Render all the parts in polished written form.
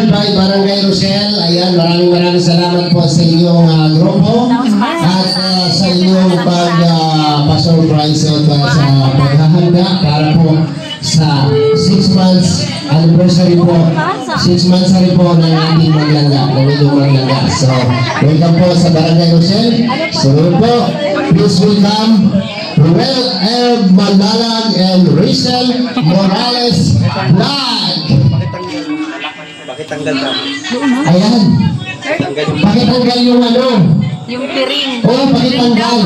sponsored by Barangay Rosel. Ayan, maraming salamat po sa inyong grupo at sa inyong pag-surprise at sa paghahanda para po sa 6 months anniversary po. 6 months na rin po ng ating maglangga, ng inyong maglangga. So, welcome po sa Barangay Rosel. So, po, please welcome Ruel L. Mandalag and Rachel Morales Vlog. Ayan. Pakitanggal yung ano? Yung piring. Oo, pakitanggal.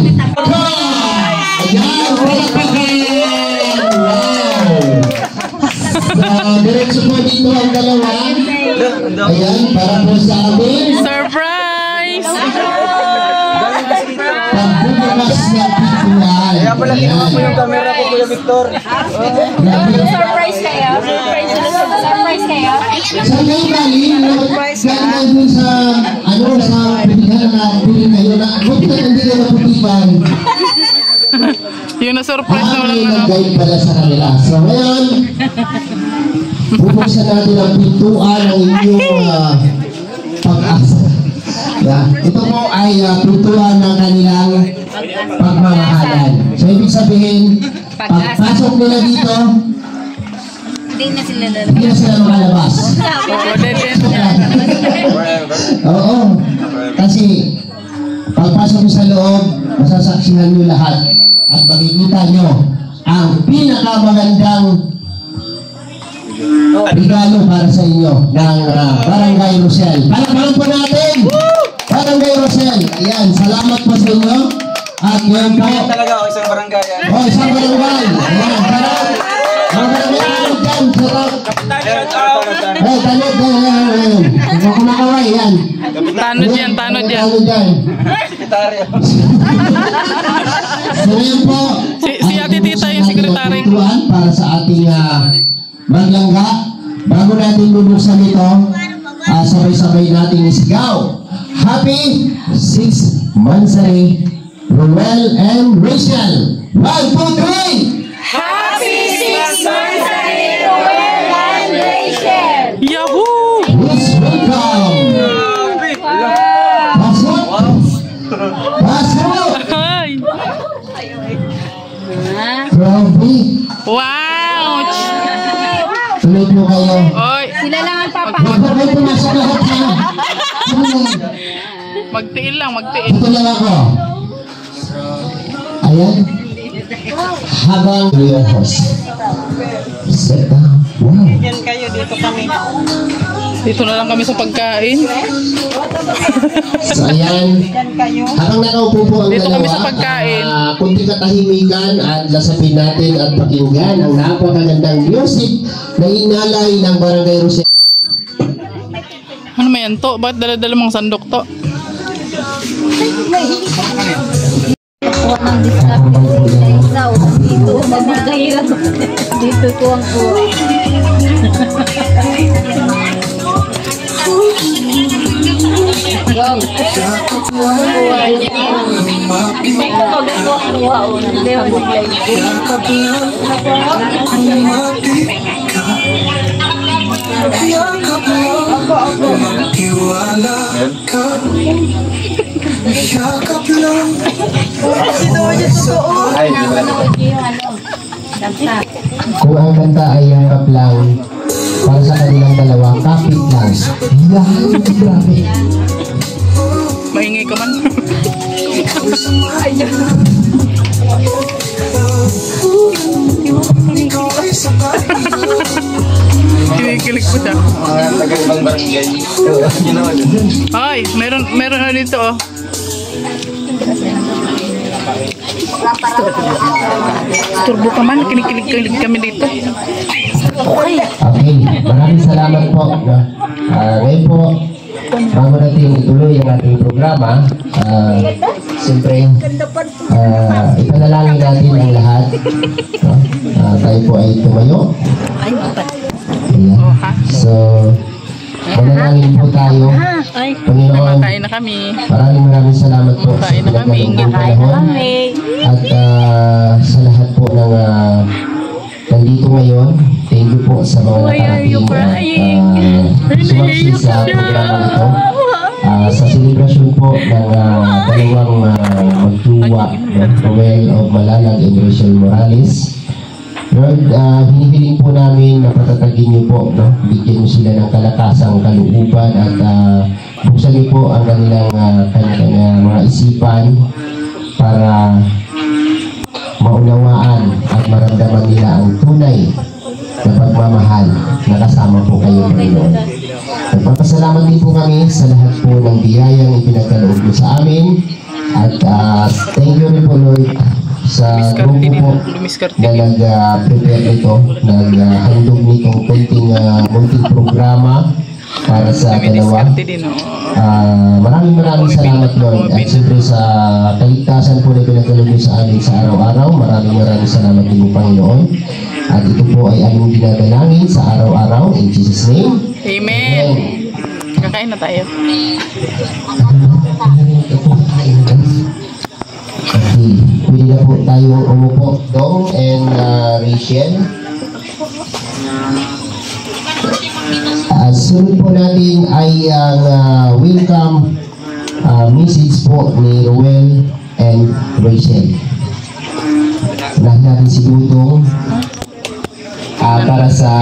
Ayan, wow. So, diretso po dito ang dalawa. Ayan, para po sa amin. Surprise! Pagbubukas na pituan. Kaya pala kinuha mo yung camera ko, Kuya Victor. Surprise kayo? Surprise kayo? Saan kayo galing? Galing dun sa, ano, sa pilihan na pili kayo na, huwag na hindi na naputipan. Yung na-surprise na walang ano. Nag-guide pala sa kanila. So ngayon, bubuksan natin ang pintuan ng inyong pag-asa. Yeah. Ito po ay pintuan ng kanilang pagmamahalan. So ibig sabihin, pagpasok nila dito, Hindi na sila makalabas. Oo. Kasi pagpasok nyo sa loob, masasaksihan nyo lahat at makikita nyo ang pinakamagandang regalo para sa inyo ng Barangay Rosel. Palakpakan po natin! Barangay Rosel. Ayan, salamat po sa inyo. At yun po. Kaya talaga, isang barangay. Isang barangay. Ayan, sarap. Ang barangay tanod dyan, sarap. Tanod dyan. Huwag ko nakaway, yan. Tanod yan, tanod yan. Tanod dyan. Sekretaryo. So yun po. Si Ate Tita yung sekretary. Para sa ating maglangga. Bago natin bubuksan ito, sabay-sabay natin isigaw. Happy 6 monthsary, Ruel and Rachel. 1, 2, 3! Happy 6 monthsary, Ruel and Rachel! Yahoo! Please welcome! Pasok! Pasok! Ay! Grabe! Wow! Tuloy po kayo. Oy! Sila lang ang papa. Huwag po kayo pumasok lahat na. Magtiil lang, magtiil. Ito lang ako. Ayan. Habang your host. Sit down. Wow. Yan kayo, dito kami. Dito na lang kami sa pagkain. So ayan. Habang nakaupo po ang Dito dalawa, kami sa pagkain. kunti katahimikan at lasapin natin at pakinggan ang napakagandang music na inalay ng Barangay Rosel. Ano may yan to? Bakit dala-dala mong sandok to? Huwag nang discount dito. Magkahirap. Dito ko ang kuha. Kung ang kanta ay yakap lang, para sa kanilang dalawa, kapit lang. Yan, grabe. Maingay ka man. Kinikilig ko siya. Tagal bang barangay. Ay, meron na dito oh. Turbo ka man, kinikilig kami dito. Okay, maraming salamat po. Ngayon po, bago natin ituloy ang ating programa, siyempre, ipanalangin natin ang lahat. Tayo po ay tumayo. Ayan. So, manalangin po tayo. Panginoon, Kain na kami. maraming salamat po sa Kain na kami. pinagkaloob ng panahon. At sa lahat po ng nandito ngayon, thank you po sa mga nakarating at sumaksihan sa programa ito. Sa selebrasyon po ng dalawang magtuwa, Roel of Malalag and Rachel Morales. Lord, hinihiling po namin na patatagin niyo po, bigyan niyo sila ng kalakasang kalooban at buksan niyo po ang kanilang mga isipan para maunawaan at maramdaman nila ang tunay na pagmamahal na kasama po kayo, Panginoon. Nagpapasalamat din po kami sa lahat po ng biyayang ipinagkaloob niyo sa amin at thank you rin po, Lord, sa grupo po na nag-prepare nito, nag-handog nitong munting programa para sa dalawa. Maraming salamat, Lord, at siyempre sa kaligtasan po na pinagkaloob niyo sa amin sa araw-araw. Maraming salamat din po, Panginoon, at ito po ay aming dinadalangin sa araw-araw in Jesus' name. Amen. Kakain na tayo. Okay, pwede na po tayong umupo, Dong and Rachel. Sunod po natin ay ang welcome message po ni Roel and Rachel. Unahin natin si Dudong para sa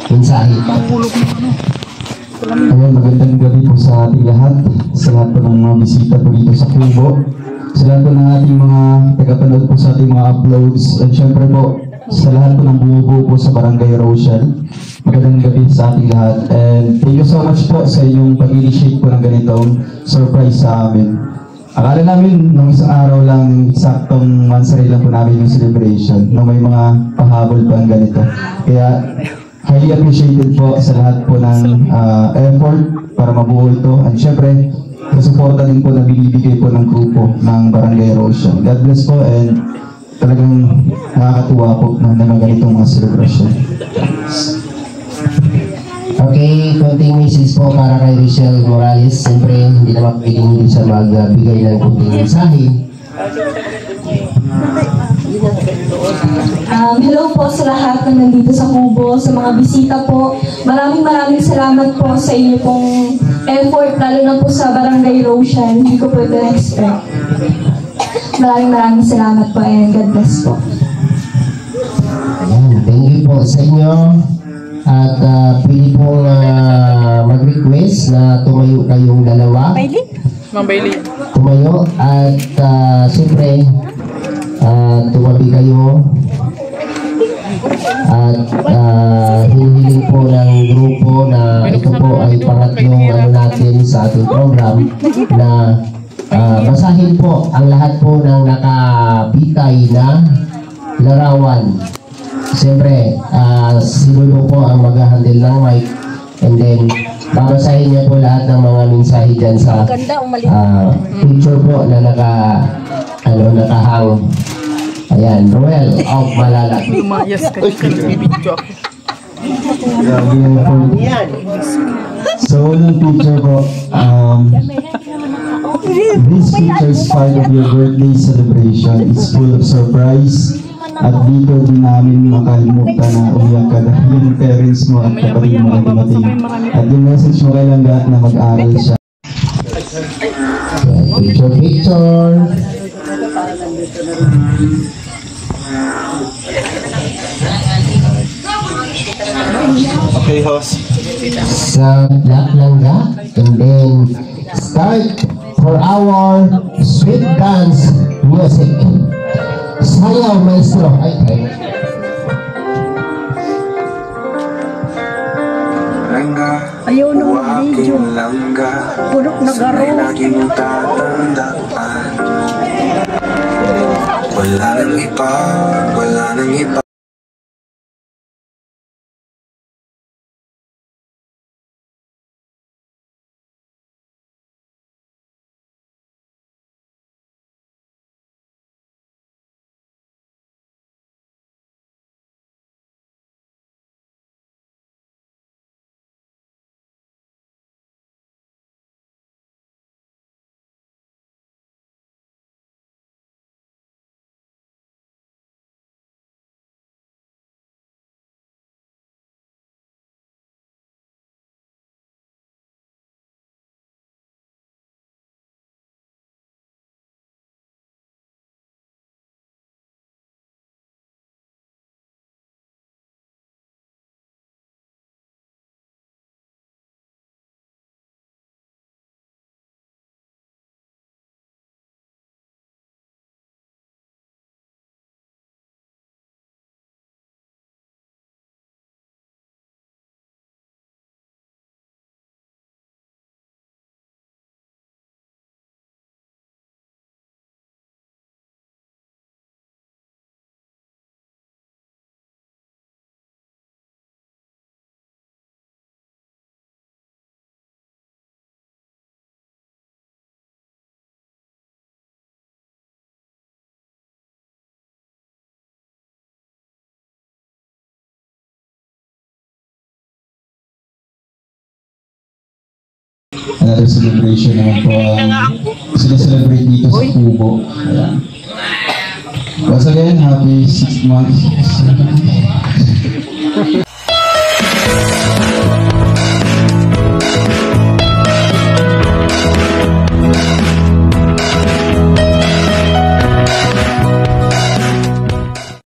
mensahe. Ayan, magandang gabi po sa ating lahat, sa lahat po ng mga bisita po dito sa Kubo, sa lahat po ng ating mga tagapanood po sa ating mga uploads, at syempre po sa lahat po ng bumubuo po sa Barangay Rochelle. Magandang gabi sa ating lahat, and thank you so much po sa inyong pag-initiate po ng ganitong surprise sa amin. Akala namin nung isang araw lang, saktong mansari lang po namin yung celebration, nung may mga pahabol pa ang ganito. Kaya highly appreciated po sa lahat po ng effort para mabuo ito. At syempre, sa suporta din po na binibigay po ng grupo ng Barangay Rochelle. God bless po, and talagang nakakatuwa po na mga ganitong mga celebration. Okay, konting message po para kay Rachel Morales. Siyempre, hindi naman pwedeng hindi siya magbigay ng konting mensahe. Hello po sa lahat na nandito sa Kubo, sa mga bisita po. Maraming salamat po sa inyo pong effort, lalo na po sa Barangay Rochelle. Hindi ko po ito na-expect. Maraming salamat po, and God bless po. Ayan, thank you po sa inyo. At pwede pong mag-request na tumayo kayong dalawa. Ma'am Bailey. Tumayo at siyempre tumabi kayo. At hinihiling po ng grupo na ito po ay pangatlong natin sa ating program na basahin po ang lahat po ng nakabitay na larawan. Siyempre, si Lulu po ang mag-handle ng mic, and then babasahin niya po lahat ng mga mensahe dyan sa picture po na nakahang. Ayan, Roel of Malalag. Lumayas ka dito, nagbibidyo ako. Grabe yung po. So, unang picture po, this picture is part of your birthday celebration. It's full of surprise. At dito din namin makalimutan na umiyak ka dahil yung parents mo at kapatid mo ang dumating. At yung message mo kay Langga na mag-aral siya. Picture. Okay, host. Sa Black Langga, and then start for our sweet dance music. Sayaw, maestro. Ay. Ayaw na mag-video. Purok na garo. Wala nang iba. another celebration naman po ang sineselebrate dito sa Kubo. Ayan. Once again, happy 6 months.